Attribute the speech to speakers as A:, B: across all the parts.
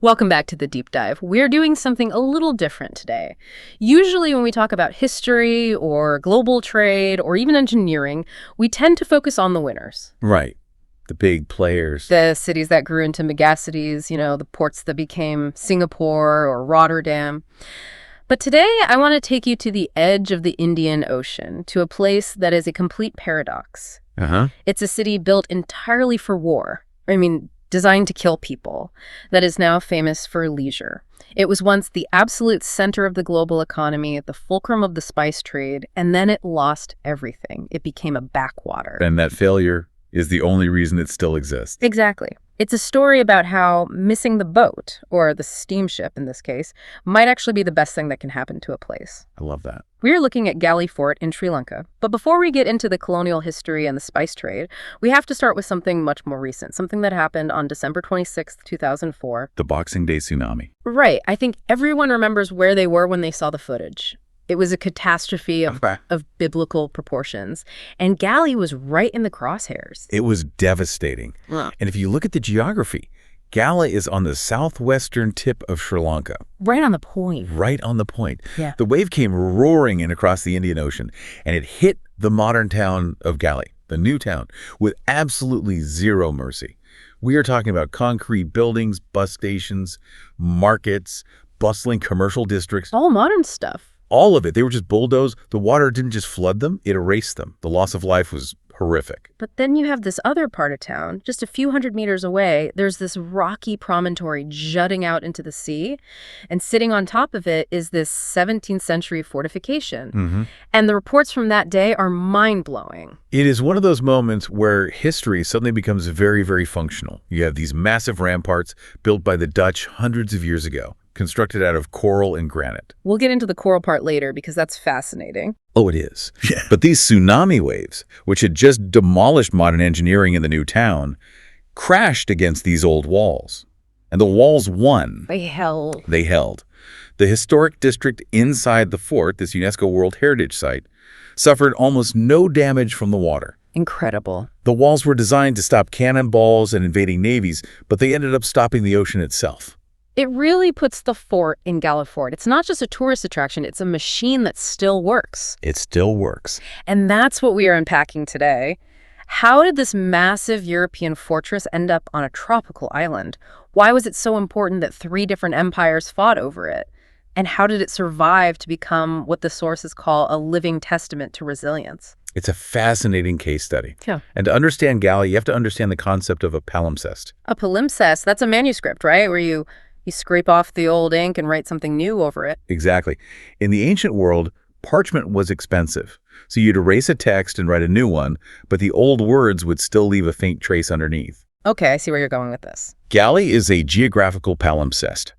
A: Welcome back to the deep dive. We're doing something a little different today. Usually when we talk about history or global trade or even engineering, we tend to focus on the winners.
B: Right. The big players.
A: The cities that grew into megacities, the ports that became Singapore or Rotterdam. But today I want to take you to the edge of the Indian Ocean, to a place that is a complete paradox. It's a city built entirely for war. Designed to kill people, that is now famous for leisure. It was once the absolute center of the global economy, the fulcrum of the spice trade, and then it lost everything. It became a backwater.
B: And that failure is the only reason it still exists.
A: Exactly. It's a story about how missing the boat, or the steamship in this case, might actually be the best thing that can happen to a place.
B: I love that.
A: We're looking at Galle Fort in Sri Lanka. But before we get into the colonial history and the spice trade, we have to start with something much more recent, something that happened on December 26th, 2004.
B: The Boxing Day tsunami.
A: Right. I think everyone remembers where they were when they saw the footage. It was a catastrophe of biblical proportions. And Galle was right in the crosshairs.
B: It was devastating. And if you look at the geography, Galle is on the southwestern tip of Sri Lanka.
A: Right on the point.
B: Right on the point.
A: Yeah.
B: The wave came roaring in across the Indian Ocean, and it hit the modern town of Galle, the new town, with absolutely zero mercy. We are talking about concrete buildings, bus stations, markets, bustling commercial districts.
A: All modern stuff.
B: All of it. They were just bulldozed. The water didn't just flood them, it erased them. The loss of life was horrific.
A: But then you have this other part of town, just a few hundred meters away. There's this rocky promontory jutting out into the sea, and sitting on top of it is this 17th century fortification. And the reports from that day are mind-blowing.
B: It is one of those moments where history suddenly becomes very, very functional. You have these massive ramparts built by the Dutch hundreds of years ago, constructed out of coral and granite.
A: We'll get into the coral part later because that's fascinating.
B: Oh, it is. Yeah. But these tsunami waves, which had just demolished modern engineering in the new town, crashed against these old walls. And the walls won.
A: They held.
B: The historic district inside the fort, this UNESCO World Heritage Site, suffered almost no damage from the water.
A: Incredible.
B: The walls were designed to stop cannonballs and invading navies, but they ended up stopping the ocean itself.
A: It really puts the fort in Galle Fort. It's not just a tourist attraction, it's a machine that still works.
B: It still works.
A: And that's what we are unpacking today. How did this massive European fortress end up on a tropical island? Why was it so important that 3 different empires fought over it? And how did it survive to become what the sources call a living testament to resilience?
B: It's a fascinating case study.
A: Yeah.
B: And to understand Galle, you have to understand the concept of a palimpsest.
A: A palimpsest, that's a manuscript, right? Where you scrape off the old ink and write something new over it.
B: Exactly. In the ancient world, parchment was expensive. So you'd erase a text and write a new one, but the old words would still leave a faint trace underneath.
A: Okay, I see where you're going with this.
B: Galle is a geographical palimpsest.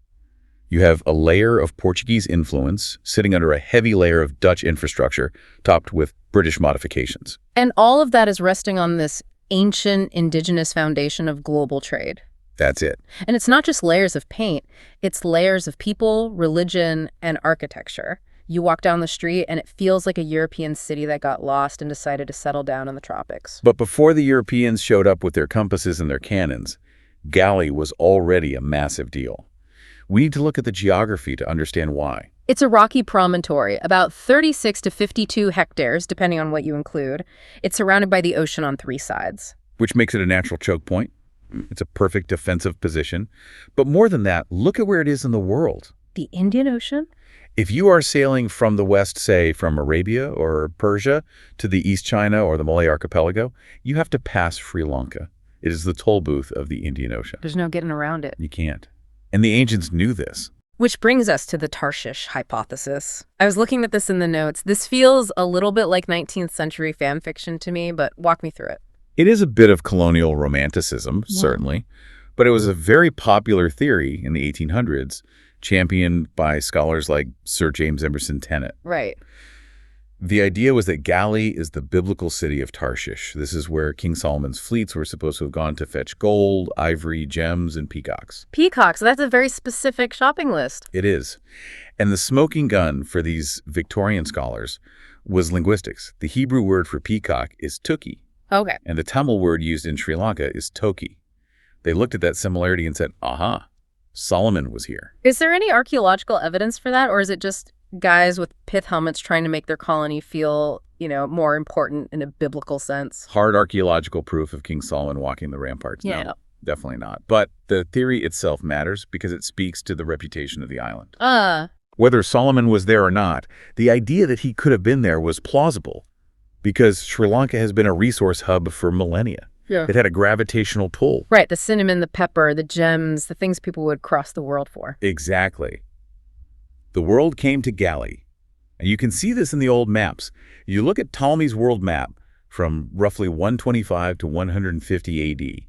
B: You have a layer of Portuguese influence sitting under a heavy layer of Dutch infrastructure, topped with British modifications.
A: And all of that is resting on this ancient indigenous foundation of global trade.
B: That's it.
A: And it's not just layers of paint, it's layers of people, religion, and architecture. You walk down the street and it feels like a European city that got lost and decided to settle down in the tropics.
B: But before the Europeans showed up with their compasses and their cannons, Galle was already a massive deal. We need to look at the geography to understand why.
A: It's a rocky promontory, about 36 to 52 hectares, depending on what you include. It's surrounded by the ocean on 3 sides.
B: Which makes it a natural choke point. It's a perfect defensive position. But more than that, look at where it is in the world.
A: The Indian Ocean?
B: If you are sailing from the west, say from Arabia or Persia to the East China or the Malay Archipelago, you have to pass Sri Lanka. It is the toll booth of the Indian Ocean.
A: There's no getting around it.
B: You can't. And the ancients knew this.
A: Which brings us to the Tarshish hypothesis. I was looking at this in the notes. This feels a little bit like 19th century fan fiction to me, but walk me through it.
B: It is a bit of colonial romanticism, certainly, but it was a very popular theory in the 1800s, championed by scholars like Sir James Emerson Tennant.
A: Right.
B: The idea was that Galle is the biblical city of Tarshish. This is where King Solomon's fleets were supposed to have gone to fetch gold, ivory, gems, and peacocks.
A: Peacocks, that's a very specific shopping list.
B: It is. And the smoking gun for these Victorian scholars was linguistics. The Hebrew word for peacock is tuki.
A: Okay.
B: And the Tamil word used in Sri Lanka is toki. They looked at that similarity and said, aha, Solomon was here.
A: Is there any archaeological evidence for that, or is it just guys with pith helmets trying to make their colony feel, more important in a biblical sense?
B: Hard archaeological proof of King Solomon walking the ramparts?
A: Yeah.
B: No, definitely not. But the theory itself matters because it speaks to the reputation of the island. Whether Solomon was there or not, the idea that he could have been there was plausible because Sri Lanka has been a resource hub for millennia.
A: Yeah.
B: It had a gravitational pull.
A: Right, the cinnamon, the pepper, the gems, the things people would cross the world for.
B: Exactly. The world came to Galle, and you can see this in the old maps. You look at Ptolemy's world map from roughly 125 to 150 AD.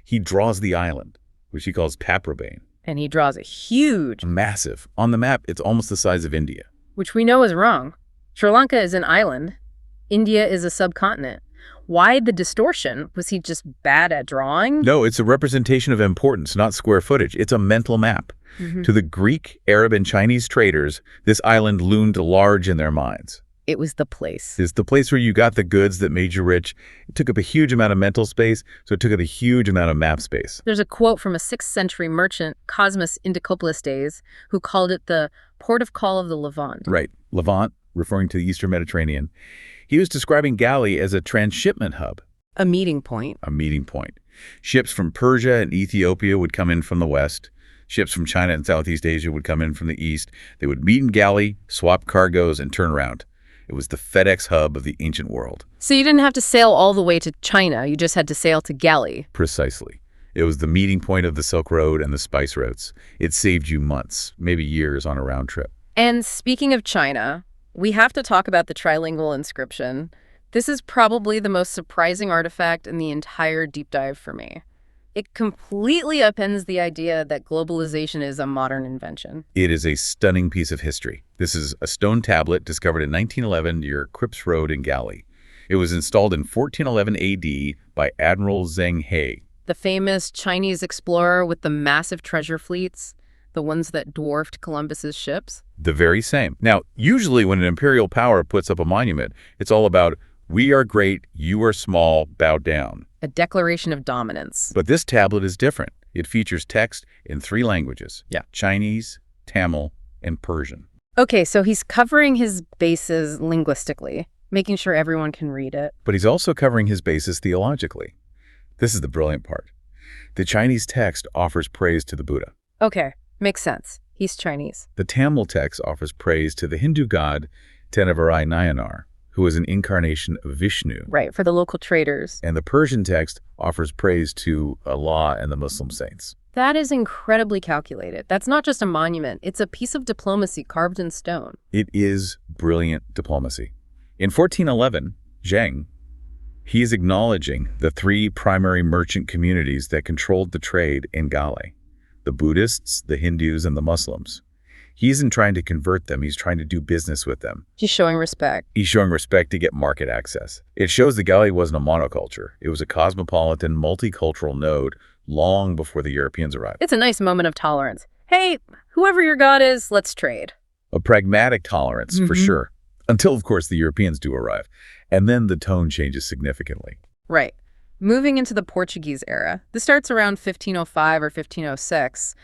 B: He draws the island, which he calls Taprobane.
A: And he draws a huge...
B: Massive. On the map, it's almost the size of India.
A: Which we know is wrong. Sri Lanka is an island. India is a subcontinent. Why the distortion? Was he just bad at drawing?
B: No, it's a representation of importance, not square footage. It's a mental map. To the Greek, Arab, and Chinese traders, this island loomed large in their minds.
A: It was the place.
B: It's the place where you got the goods that made you rich. It took up a huge amount of mental space, so it took up a huge amount of map space.
A: There's a quote from a 6th century merchant, Cosmas Indicopoulos days, who called it the port of call of the Levant.
B: Right. Levant, referring to the Eastern Mediterranean. He was describing Galle as a transshipment hub.
A: A meeting point.
B: A meeting point. Ships from Persia and Ethiopia would come in from the west. Ships from China and Southeast Asia would come in from the east. They would meet in Galle, swap cargoes, and turn around. It was the FedEx hub of the ancient world.
A: So you didn't have to sail all the way to China. You just had to sail to Galle.
B: Precisely. It was the meeting point of the Silk Road and the spice routes. It saved you months, maybe years on a round trip.
A: And speaking of China, we have to talk about the trilingual inscription. This is probably the most surprising artifact in the entire deep dive for me. It completely upends the idea that globalization is a modern invention.
B: It is a stunning piece of history. This is a stone tablet discovered in 1911 near Cripps Road in Galle. It was installed in 1411 AD by Admiral Zheng He.
A: The famous Chinese explorer with the massive treasure fleets, the ones that dwarfed Columbus's ships.
B: The very same. Now, usually when an imperial power puts up a monument, it's all about, we are great, you are small, bow down.
A: A declaration of dominance.
B: But this tablet is different. It features text in 3 languages.
A: Yeah.
B: Chinese, Tamil, and Persian.
A: Okay, so he's covering his bases linguistically, making sure everyone can read it.
B: But he's also covering his bases theologically. This is the brilliant part. The Chinese text offers praise to the Buddha.
A: Okay, makes sense. He's Chinese.
B: The Tamil text offers praise to the Hindu god Tenavarai Nayanar, who is an incarnation of Vishnu.
A: Right, for the local traders.
B: And the Persian text offers praise to Allah and the Muslim saints.
A: That is incredibly calculated. That's not just a monument. It's a piece of diplomacy carved in stone.
B: It is brilliant diplomacy. In 1411, Zheng, he is acknowledging the 3 primary merchant communities that controlled the trade in Galle: the Buddhists, the Hindus, and the Muslims. He isn't trying to convert them. He's trying to do business with them.
A: He's showing respect.
B: He's showing respect to get market access. It shows that Galle wasn't a monoculture. It was a cosmopolitan, multicultural node long before the Europeans arrived.
A: It's a nice moment of tolerance. Hey, whoever your god is, let's trade.
B: A pragmatic tolerance, for sure. Until, of course, the Europeans do arrive. And then the tone changes significantly.
A: Right. Moving into the Portuguese era, this starts around 1505 or 1506.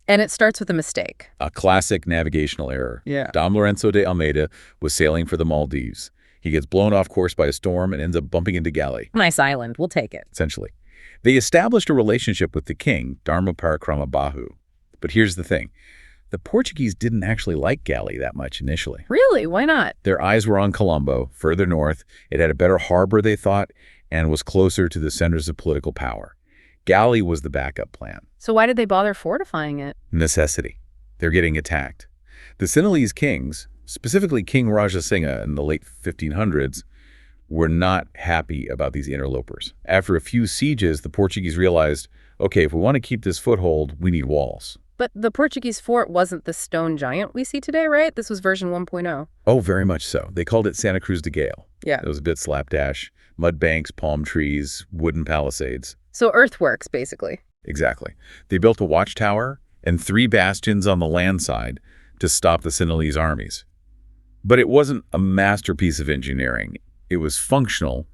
A: And it starts with a mistake.
B: A classic navigational error.
A: Yeah.
B: Dom Lourenço de Almeida was sailing for the Maldives. He gets blown off course by a storm and ends up bumping into Galle.
A: Nice island. We'll take it.
B: Essentially. They established a relationship with the king, Dharma Parakrama Bahu. But here's the thing. The Portuguese didn't actually like Galle that much initially.
A: Really? Why not?
B: Their eyes were on Colombo, further north. It had a better harbor, they thought, and was closer to the centers of political power. Galle was the backup plan.
A: So why did they bother fortifying it?
B: Necessity. They're getting attacked. The Sinhalese kings, specifically King Raja Singha in the late 1500s, were not happy about these interlopers. After a few sieges, the Portuguese realized, okay, if we want to keep this foothold, we need walls.
A: But the Portuguese fort wasn't the stone giant we see today, right? This was version 1.0.
B: Oh, very much so. They called it Santa Cruz de Gale.
A: Yeah.
B: It was a bit slapdash. Mud banks, palm trees, wooden palisades.
A: So earthworks, basically.
B: Exactly. They built a watchtower and 3 bastions on the land side to stop the Sinhalese armies. But it wasn't a masterpiece of engineering. It was functional,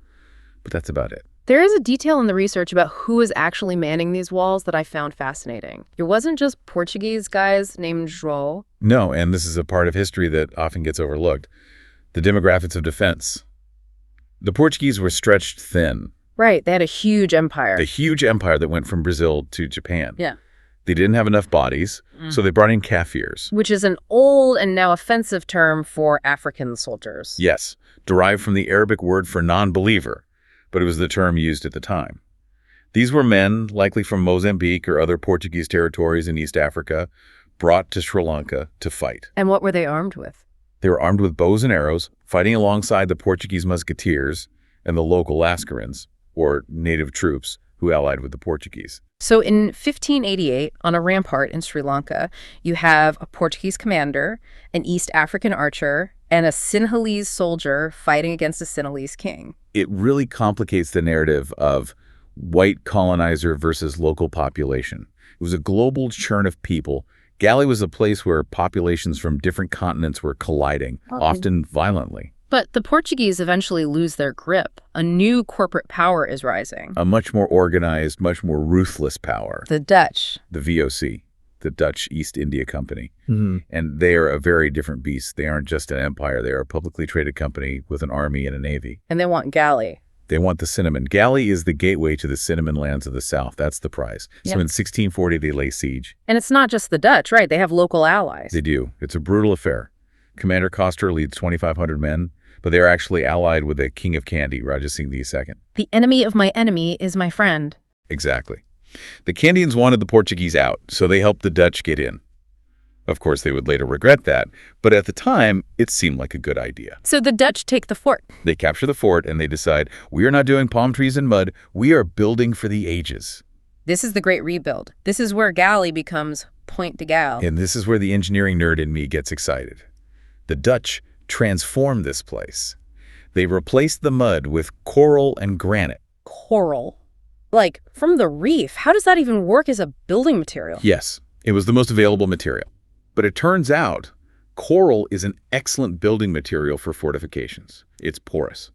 B: but that's about it.
A: There is a detail in the research about who is actually manning these walls that I found fascinating. It wasn't just Portuguese guys named João.
B: No, and this is a part of history that often gets overlooked. The demographics of defense. The Portuguese were stretched thin.
A: Right, they had a huge empire.
B: A huge empire that went from Brazil to Japan.
A: Yeah.
B: They didn't have enough bodies, so they brought in Kafirs.
A: Which is an old and now offensive term for African soldiers.
B: Yes, derived from the Arabic word for non-believer, but it was the term used at the time. These were men, likely from Mozambique or other Portuguese territories in East Africa, brought to Sri Lanka to fight.
A: And what were they armed with?
B: They were armed with bows and arrows, fighting alongside the Portuguese musketeers and the local Lascarans, or native troops, who allied with the Portuguese.
A: So in 1588, on a rampart in Sri Lanka, you have a Portuguese commander, an East African archer, and a Sinhalese soldier fighting against a Sinhalese king.
B: It really complicates the narrative of white colonizer versus local population. It was a global churn of people. Galle was a place where populations from different continents were colliding, often violently.
A: But the Portuguese eventually lose their grip. A new corporate power is rising.
B: A much more organized, much more ruthless power.
A: The Dutch.
B: The VOC, the Dutch East India Company. And they are a very different beast. They aren't just an empire. They are a publicly traded company with an army and a navy.
A: And they want Galle.
B: They want the cinnamon. Galle is the gateway to the cinnamon lands of the South. That's the prize. So in 1640, they lay siege.
A: And it's not just the Dutch, right? They have local allies.
B: They do. It's a brutal affair. Commander Coster leads 2,500 men, but they are actually allied with the King of Kandy, Raja Singh II.
A: The enemy of my enemy is my friend.
B: Exactly. The Kandians wanted the Portuguese out, so they helped the Dutch get in. Of course, they would later regret that, but at the time, it seemed like a good idea.
A: So the Dutch take the fort.
B: They capture the fort and they decide, we are not doing palm trees and mud, we are building for the ages.
A: This is the Great Rebuild. This is where Galle becomes Point de Galle.
B: And this is where the engineering nerd in me gets excited. The Dutch transformed this place. They replaced the mud with coral and granite.
A: Coral? Like, from the reef? How does that even work as a building material?
B: Yes, it was the most available material. But it turns out, coral is an excellent building material for fortifications. It's porous.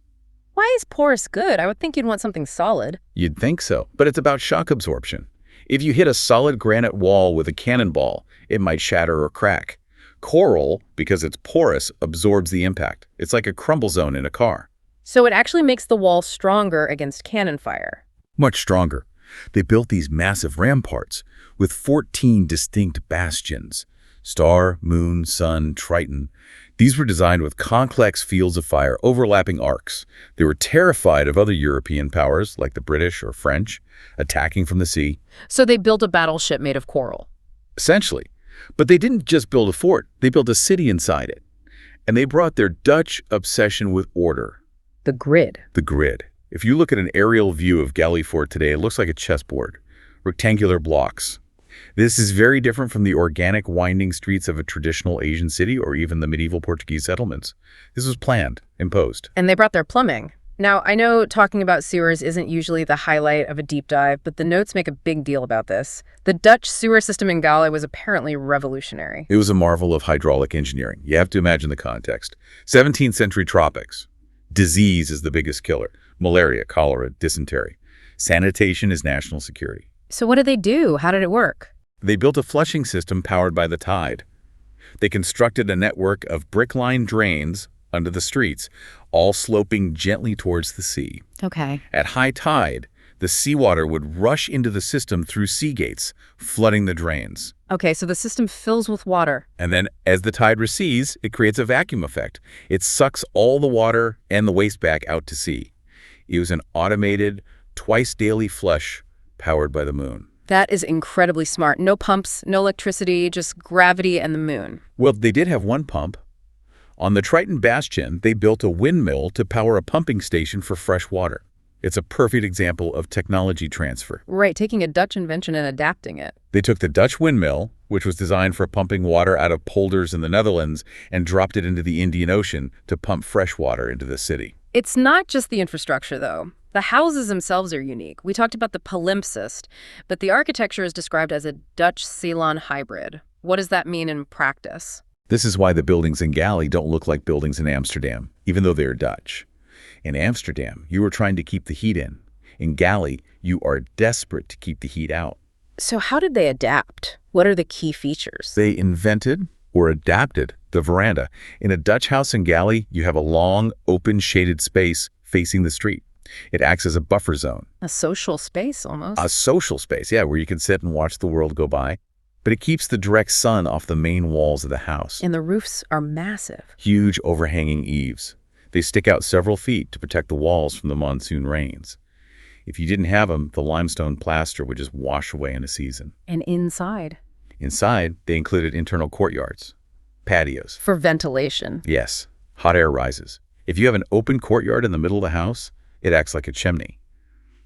A: Why is porous good? I would think you'd want something solid.
B: You'd think so, but it's about shock absorption. If you hit a solid granite wall with a cannonball, it might shatter or crack. Coral, because it's porous, absorbs the impact. It's like a crumble zone in a car.
A: So it actually makes the wall stronger against cannon fire.
B: Much stronger. They built these massive ramparts with 14 distinct bastions. Star, Moon, Sun, Triton. These were designed with complex fields of fire overlapping arcs. They were terrified of other European powers, like the British or French, attacking from the sea.
A: So they built a battleship made of coral.
B: Essentially. But they didn't just build a fort. They built a city inside it. And they brought their Dutch obsession with order.
A: The grid.
B: The grid. If you look at an aerial view of Galle Fort today, it looks like a chessboard. Rectangular blocks. This is very different from the organic winding streets of a traditional Asian city or even the medieval Portuguese settlements. This was planned, imposed.
A: And they brought their plumbing. Now, I know talking about sewers isn't usually the highlight of a deep dive, but the notes make a big deal about this. The Dutch sewer system in Galle was apparently revolutionary.
B: It was a marvel of hydraulic engineering. You have to imagine the context. 17th century tropics. Disease is the biggest killer. Malaria, cholera, dysentery. Sanitation is national security.
A: So what did they do? How did it work?
B: They built a flushing system powered by the tide. They constructed a network of brick-lined drains under the streets, all sloping gently towards the sea.
A: Okay.
B: At high tide, the seawater would rush into the system through sea gates, flooding the drains.
A: Okay, so the system fills with water.
B: And then as the tide recedes, it creates a vacuum effect. It sucks all the water and the waste back out to sea. It was an automated, twice-daily flush powered by the moon.
A: That is incredibly smart. No pumps, no electricity, just gravity and the moon.
B: Well, they did have one pump. On the Triton Bastion, they built a windmill to power a pumping station for fresh water. It's a perfect example of technology transfer.
A: Right, taking a Dutch invention and adapting it.
B: They took the Dutch windmill, which was designed for pumping water out of polders in the Netherlands, and dropped it into the Indian Ocean to pump fresh water into the city.
A: It's not just the infrastructure, though. The houses themselves are unique. We talked about the palimpsest, but the architecture is described as a Dutch Ceylon hybrid. What does that mean in practice?
B: This is why the buildings in Galle don't look like buildings in Amsterdam, even though they're Dutch. In Amsterdam, you were trying to keep the heat in. In Galle, you are desperate to keep the heat out.
A: So how did they adapt? What are the key features?
B: They invented or adapted the veranda. In a Dutch house in Galle, you have a long, open, shaded space facing the street. It acts as a buffer zone.
A: A social space, almost.
B: A social space, yeah, where you can sit and watch the world go by. But it keeps the direct sun off the main walls of the house.
A: And the roofs are massive.
B: Huge overhanging eaves. They stick out several feet to protect the walls from the monsoon rains. If you didn't have them, the limestone plaster would just wash away in a season.
A: And inside?
B: Inside, they included internal courtyards, patios.
A: For ventilation.
B: Yes, hot air rises. If you have an open courtyard in the middle of the house, it acts like a chimney.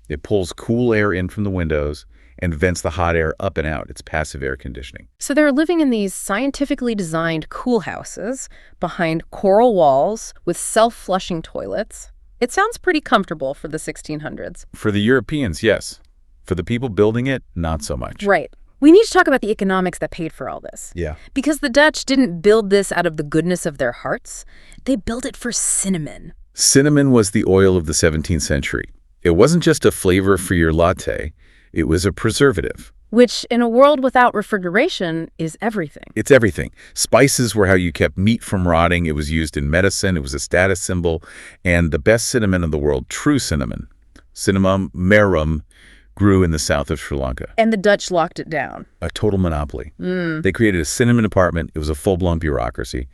B: It pulls cool air in from the windows and vents the hot air up and out. It's passive air conditioning.
A: So they're living in these scientifically designed cool houses behind coral walls with self-flushing toilets. It sounds pretty comfortable for the 1600s.
B: For the Europeans, yes. For the people building it, not so much.
A: Right. We need to talk about the economics that paid for all this.
B: Yeah.
A: Because the Dutch didn't build this out of the goodness of their hearts. They built it for cinnamon.
B: Cinnamon was the oil of the 17th century. It wasn't just a flavor for your latte. It was a preservative.
A: Which, in a world without refrigeration, is everything.
B: It's everything. Spices were how you kept meat from rotting. It was used in medicine. It was a status symbol. And the best cinnamon in the world, true cinnamon, Cinnamon marum, grew in the south of Sri Lanka.
A: And the Dutch locked it down.
B: A total monopoly. They created a cinnamon department. It was a full-blown bureaucracy.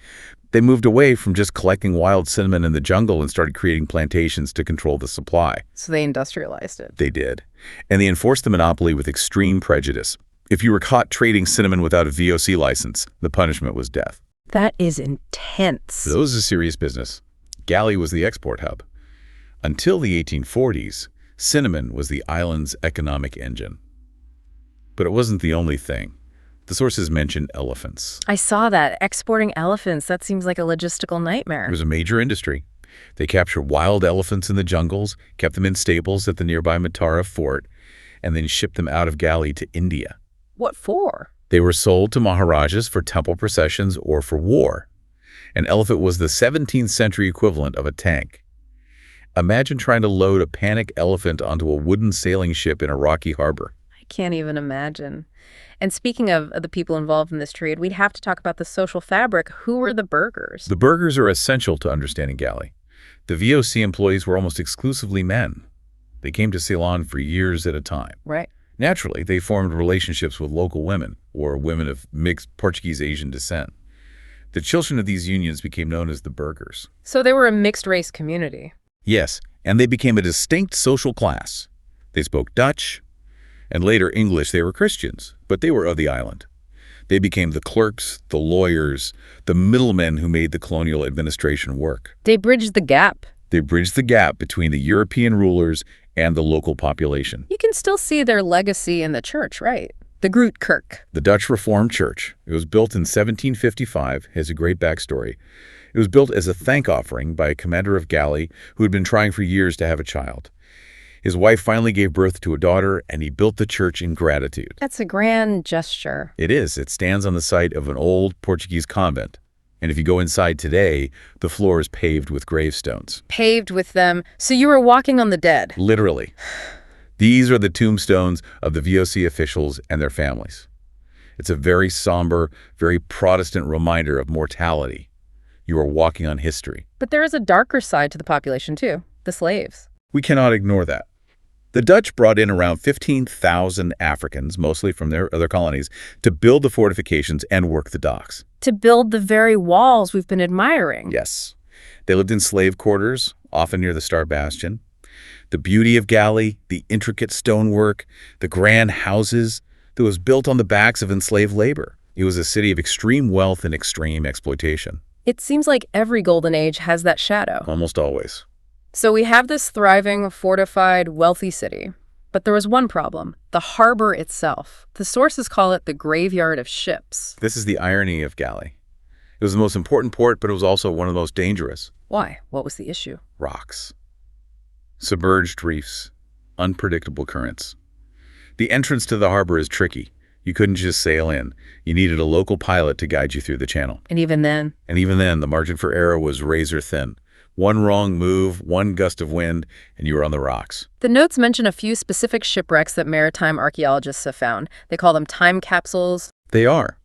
B: They moved away from just collecting wild cinnamon in the jungle and started creating plantations to control the supply.
A: So they industrialized it.
B: They did. And they enforced the monopoly with extreme prejudice. If you were caught trading cinnamon without a VOC license, the punishment was death.
A: That is intense.
B: That was a serious business. Galle was the export hub. Until the 1840s, cinnamon was the island's economic engine. But it wasn't the only thing. The sources mention elephants.
A: I saw that. Exporting elephants, that seems like a logistical nightmare.
B: It was a major industry. They captured wild elephants in the jungles, kept them in stables at the nearby Matara fort, and then shipped them out of Galle to India.
A: What for?
B: They were sold to Maharajas for temple processions or for war. An elephant was the 17th century equivalent of a tank. Imagine trying to load a panic elephant onto a wooden sailing ship in a rocky harbor.
A: I can't even imagine. And speaking of the people involved in this trade, we'd have to talk about the social fabric. Who were the burghers?
B: The burghers are essential to understanding Galle. The VOC employees were almost exclusively men. They came to Ceylon for years at a time.
A: Right.
B: Naturally, they formed relationships with local women, or women of mixed Portuguese-Asian descent. The children of these unions became known as the burghers.
A: So they were a mixed-race community.
B: Yes, and they became a distinct social class. They spoke Dutch, and later English. They were Christians, but they were of the island. They became the clerks, the lawyers, the middlemen who made the colonial administration work.
A: They bridged the gap.
B: They bridged the gap between the European rulers and the local population.
A: You can still see their legacy in the church, right? The Groot Kerk.
B: The Dutch Reformed Church. It was built in 1755, has a great backstory. It was built as a thank offering by a commander of Galle who had been trying for years to have a child. His wife finally gave birth to a daughter, and he built the church in gratitude.
A: That's a grand gesture.
B: It is. It stands on the site of an old Portuguese convent. And if you go inside today, the floor is paved with gravestones.
A: Paved with them. So you were walking on the dead.
B: Literally. These are the tombstones of the VOC officials and their families. It's a very somber, very Protestant reminder of mortality. You are walking on history.
A: But there is a darker side to the population, too. The slaves.
B: We cannot ignore that. The Dutch brought in around 15,000 Africans, mostly from their other colonies, to build the fortifications and work the docks.
A: To build the very walls we've been admiring.
B: Yes. They lived in slave quarters, often near the Star Bastion. The beauty of Galle, the intricate stonework, the grand houses that was built on the backs of enslaved labor. It was a city of extreme wealth and extreme exploitation.
A: It seems like every golden age has that shadow.
B: Almost always.
A: So we have this thriving, fortified, wealthy city. But there was one problem, the harbor itself. The sources call it the graveyard of ships.
B: This is the irony of Galle. It was the most important port, but it was also one of the most dangerous.
A: Why? What was the issue?
B: Rocks. Submerged reefs. Unpredictable currents. The entrance to the harbor is tricky. You couldn't just sail in. You needed a local pilot to guide you through the channel.
A: And even then?
B: And even then, the margin for error was razor thin. One wrong move, one gust of wind, and you were on the rocks.
A: The notes mention a few specific shipwrecks that maritime archaeologists have found. They call them time capsules.
B: They are.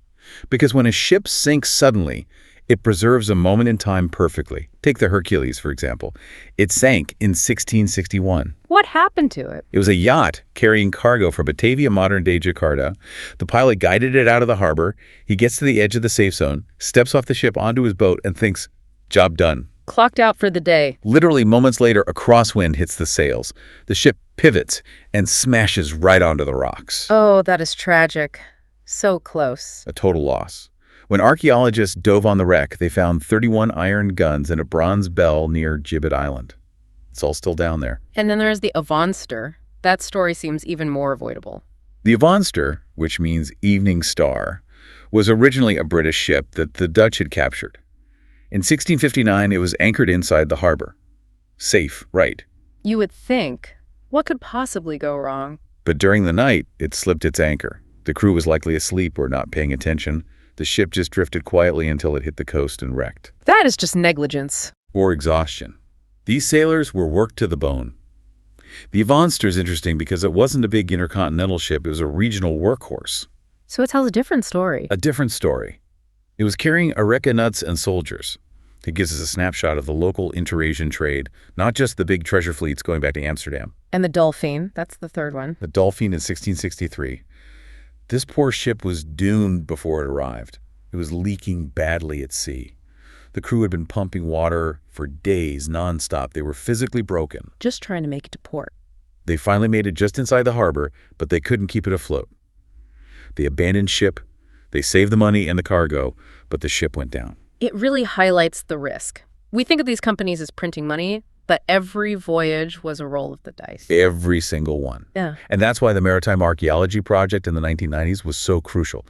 B: Because when a ship sinks suddenly, it preserves a moment in time perfectly. Take the Hercules, for example. It sank in 1661.
A: What happened to it?
B: It was a yacht carrying cargo from Batavia, modern-day Jakarta. The pilot guided it out of the harbor. He gets to the edge of the safe zone, steps off the ship onto his boat, and thinks, job done.
A: Clocked out for the day.
B: Literally moments later, a crosswind hits the sails. The ship pivots and smashes right onto the rocks.
A: Oh, that is tragic. So close.
B: A total loss. When archaeologists dove on the wreck, they found 31 iron guns and a bronze bell near Gibbet Island. It's all still down there.
A: And then there's the Avondster. That story seems even more avoidable.
B: The Avondster, which means evening star, was originally a British ship that the Dutch had captured. In 1659, it was anchored inside the harbor. Safe, right?
A: You would think. What could possibly go wrong?
B: But during the night, it slipped its anchor. The crew was likely asleep or not paying attention. The ship just drifted quietly until it hit the coast and wrecked.
A: That is just negligence.
B: Or exhaustion. These sailors were worked to the bone. The Avondster is interesting because it wasn't a big intercontinental ship. It was a regional workhorse.
A: So it tells a different story.
B: A different story. It was carrying areca nuts and soldiers. It gives us a snapshot of the local inter-Asian trade, not just the big treasure fleets going back to Amsterdam.
A: And the Dolphin, that's the third one.
B: The Dolphin in 1663. This poor ship was doomed before it arrived. It was leaking badly at sea. The crew had been pumping water for days nonstop. They were physically broken.
A: Just trying to make it to port.
B: They finally made it just inside the harbor, but they couldn't keep it afloat. They abandoned ship. They saved the money and the cargo, but the ship went down.
A: It really highlights the risk. We think of these companies as printing money, but every voyage was a roll of the dice.
B: Every single one.
A: Yeah.
B: And that's why the Maritime Archaeology Project in the 1990s was so crucial.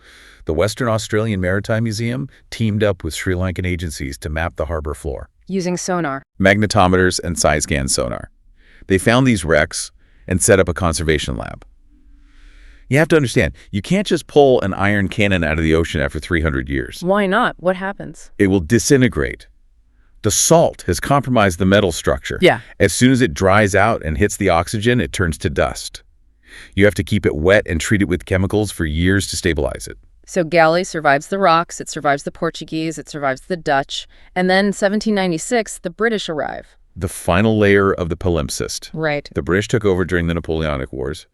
B: The Western Australian Maritime Museum teamed up with Sri Lankan agencies to map the harbor floor.
A: Using sonar.
B: Magnetometers and side-scan sonar. They found these wrecks and set up a conservation lab. You have to understand, you can't just pull an iron cannon out of the ocean after 300 years.
A: Why not? What happens?
B: It will disintegrate. The salt has compromised the metal structure.
A: Yeah.
B: As soon as it dries out and hits the oxygen, it turns to dust. You have to keep it wet and treat it with chemicals for years to stabilize it.
A: So Galle survives the rocks, it survives the Portuguese, it survives the Dutch, and then in 1796, the British arrive.
B: The final layer of the palimpsest.
A: Right.
B: The British took over during the Napoleonic Wars.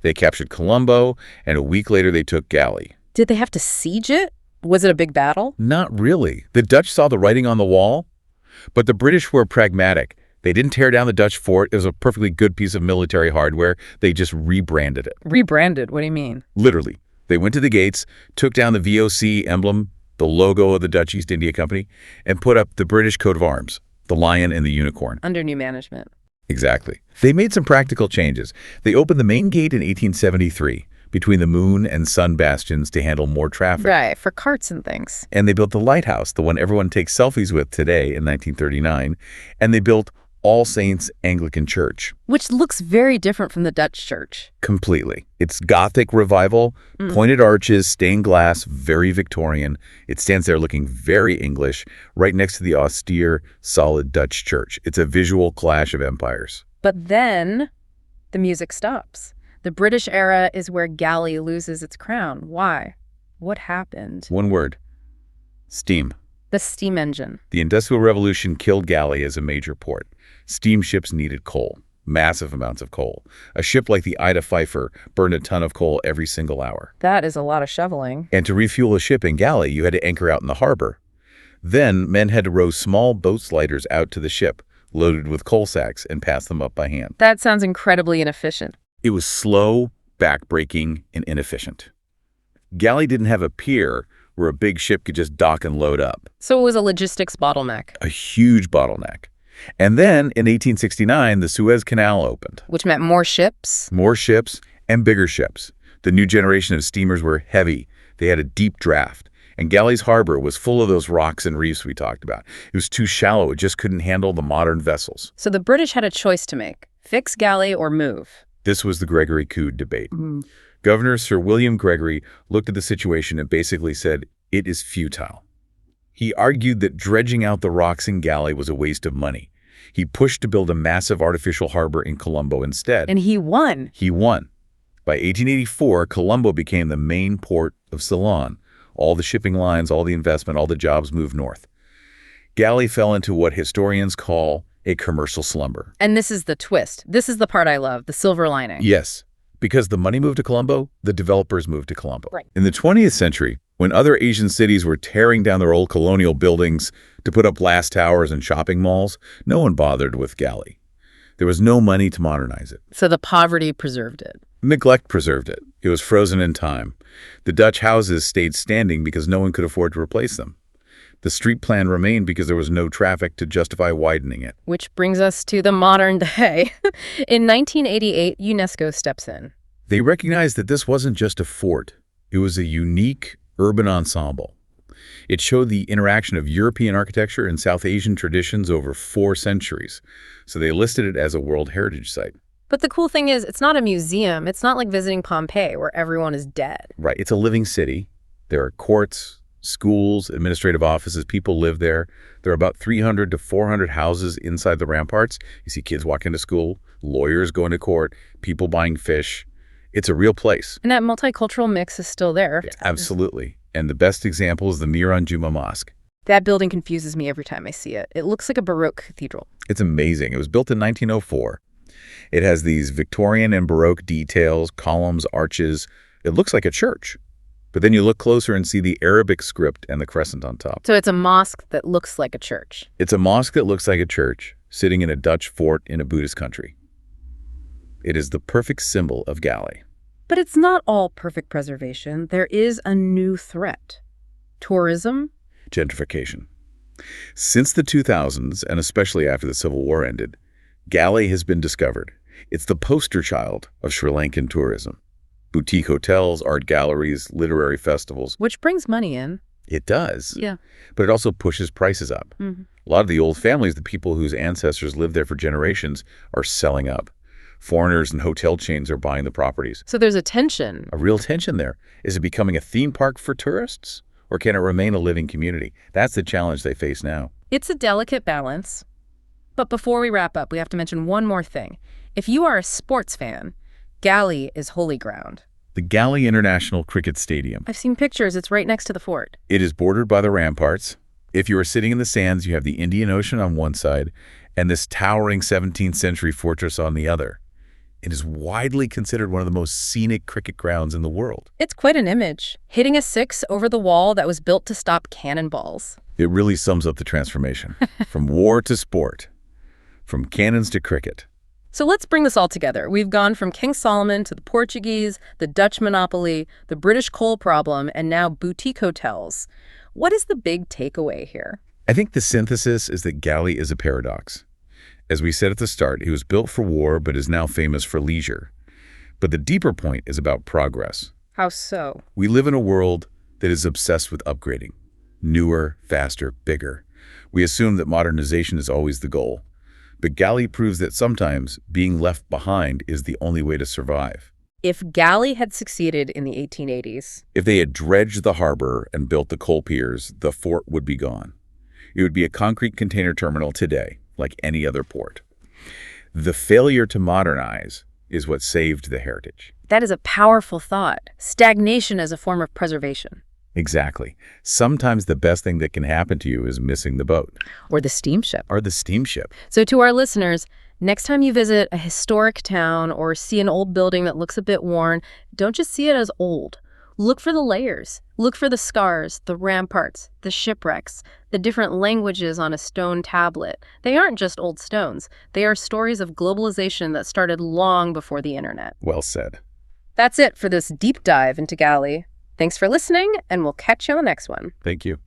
B: They captured Colombo, and a week later they took Galle.
A: Did they have to siege it? Was it a big battle?
B: Not really. The Dutch saw the writing on the wall, but the British were pragmatic. They didn't tear down the Dutch fort. It was a perfectly good piece of military hardware. They just rebranded it.
A: Rebranded? What do you mean?
B: Literally. They went to the gates, took down the VOC emblem, the logo of the Dutch East India Company, and put up the British coat of arms, the lion and the unicorn.
A: Under new management.
B: Exactly. They made some practical changes. They opened the main gate in 1873 between the moon and sun bastions to handle more traffic.
A: Right, for carts and things.
B: And they built the lighthouse, the one everyone takes selfies with today in 1939. And they built All Saints Anglican Church.
A: Which looks very different from the Dutch church.
B: Completely. It's Gothic revival, pointed arches, stained glass, very Victorian. It stands there looking very English, right next to the austere, solid Dutch church. It's a visual clash of empires.
A: But then the music stops. The British era is where Galle loses its crown. Why? What happened?
B: One word. Steam.
A: The steam engine.
B: The Industrial Revolution killed Galle as a major port. Steamships needed coal, massive amounts of coal. A ship like the Ida Pfeiffer burned a ton of coal every single hour.
A: That is a lot of shoveling.
B: And to refuel a ship in Galle, you had to anchor out in the harbor. Then men had to row small boat sliders out to the ship, loaded with coal sacks, and pass them up by hand.
A: That sounds incredibly inefficient.
B: It was slow, backbreaking, and inefficient. Galle didn't have a pier where a big ship could just dock and load up.
A: So it was a logistics bottleneck.
B: A huge bottleneck. And then, in 1869, the Suez Canal opened.
A: Which meant more ships?
B: More ships and bigger ships. The new generation of steamers were heavy. They had a deep draft. And Galle's harbor was full of those rocks and reefs we talked about. It was too shallow. It just couldn't handle the modern vessels.
A: So the British had a choice to make. Fix Galle or move.
B: This was the Gregory coup debate. Governor Sir William Gregory looked at the situation and basically said, it is futile. He argued that dredging out the rocks in Galle was a waste of money. He pushed to build a massive artificial harbor in Colombo instead.
A: And he won.
B: He won. By 1884, Colombo became the main port of Ceylon. All the shipping lines, all the investment, all the jobs moved north. Galle fell into what historians call a commercial slumber.
A: And this is the twist. This is the part I love, the silver lining.
B: Yes, because the money moved to Colombo, the developers moved to Colombo.
A: Right.
B: In the 20th century, when other Asian cities were tearing down their old colonial buildings to put up glass towers and shopping malls, no one bothered with Galle. There was no money to modernize it.
A: So the poverty preserved it.
B: Neglect preserved it. It was frozen in time. The Dutch houses stayed standing because no one could afford to replace them. The street plan remained because there was no traffic to justify widening it.
A: Which brings us to the modern day. In 1988, UNESCO steps in.
B: They recognized that this wasn't just a fort. It was a unique urban ensemble. It showed the interaction of European architecture and South Asian traditions over 4 centuries. So they listed it as a World Heritage Site.
A: But the cool thing is, it's not a museum. It's not like visiting Pompeii, where everyone is dead.
B: Right. It's a living city. There are courts, schools, administrative offices. People live there. There are about 300 to 400 houses inside the ramparts. You see kids walking to school, lawyers going to court, people buying fish. It's a real place.
A: And that multicultural mix is still there.
B: Yeah, absolutely. And the best example is the Miran Juma Mosque.
A: That building confuses me every time I see it. It looks like a Baroque cathedral.
B: It's amazing. It was built in 1904. It has these Victorian and Baroque details, columns, arches. It looks like a church. But then you look closer and see the Arabic script and the crescent on top.
A: So it's a mosque that looks like a church.
B: It's a mosque that looks like a church, sitting in a Dutch fort in a Buddhist country. It is the perfect symbol of Galle.
A: But it's not all perfect preservation. There is a new threat. Tourism.
B: Gentrification. Since the 2000s, and especially after the Civil War ended, Galle has been discovered. It's the poster child of Sri Lankan tourism. Boutique hotels, art galleries, literary festivals.
A: Which brings money in.
B: It does.
A: Yeah.
B: But it also pushes prices up.
A: Mm-hmm.
B: A lot of the old families, the people whose ancestors lived there for generations, are selling up. Foreigners and hotel chains are buying the properties.
A: So there's a tension.
B: A real tension there. Is it becoming a theme park for tourists? Or can it remain a living community? That's the challenge they face now.
A: It's a delicate balance. But before we wrap up, we have to mention one more thing. If you are a sports fan, Galle is holy ground.
B: The Galle International Cricket Stadium.
A: I've seen pictures. It's right next to the fort.
B: It is bordered by the ramparts. If you are sitting in the sands, you have the Indian Ocean on one side and this towering 17th century fortress on the other. It is widely considered one of the most scenic cricket grounds in the world.
A: It's quite an image, hitting a 6 over the wall that was built to stop cannonballs.
B: It really sums up the transformation, from war to sport, from cannons to cricket.
A: So let's bring this all together. We've gone from King Solomon to the Portuguese, the Dutch monopoly, the British coal problem, and now boutique hotels. What is the big takeaway here?
B: I think the synthesis is that Galle is a paradox. As we said at the start, it was built for war but is now famous for leisure. But the deeper point is about progress.
A: How so?
B: We live in a world that is obsessed with upgrading. Newer, faster, bigger. We assume that modernization is always the goal. But Galle proves that sometimes being left behind is the only way to survive.
A: If Galle had succeeded in the 1880s,
B: if they had dredged the harbor and built the coal piers, the fort would be gone. It would be a concrete container terminal today, like any other port. The failure to modernize is what saved the heritage.
A: That is a powerful thought. Stagnation as a form of preservation.
B: Exactly. Sometimes the best thing that can happen to you is missing the boat.
A: Or the steamship.
B: Or the steamship.
A: So to our listeners, next time you visit a historic town or see an old building that looks a bit worn, don't just see it as old. Look for the layers. Look for the scars, the ramparts, the shipwrecks, the different languages on a stone tablet. They aren't just old stones. They are stories of globalization that started long before the internet.
B: Well said.
A: That's it for this deep dive into Galle. Thanks for listening, and we'll catch you on the next one.
B: Thank you.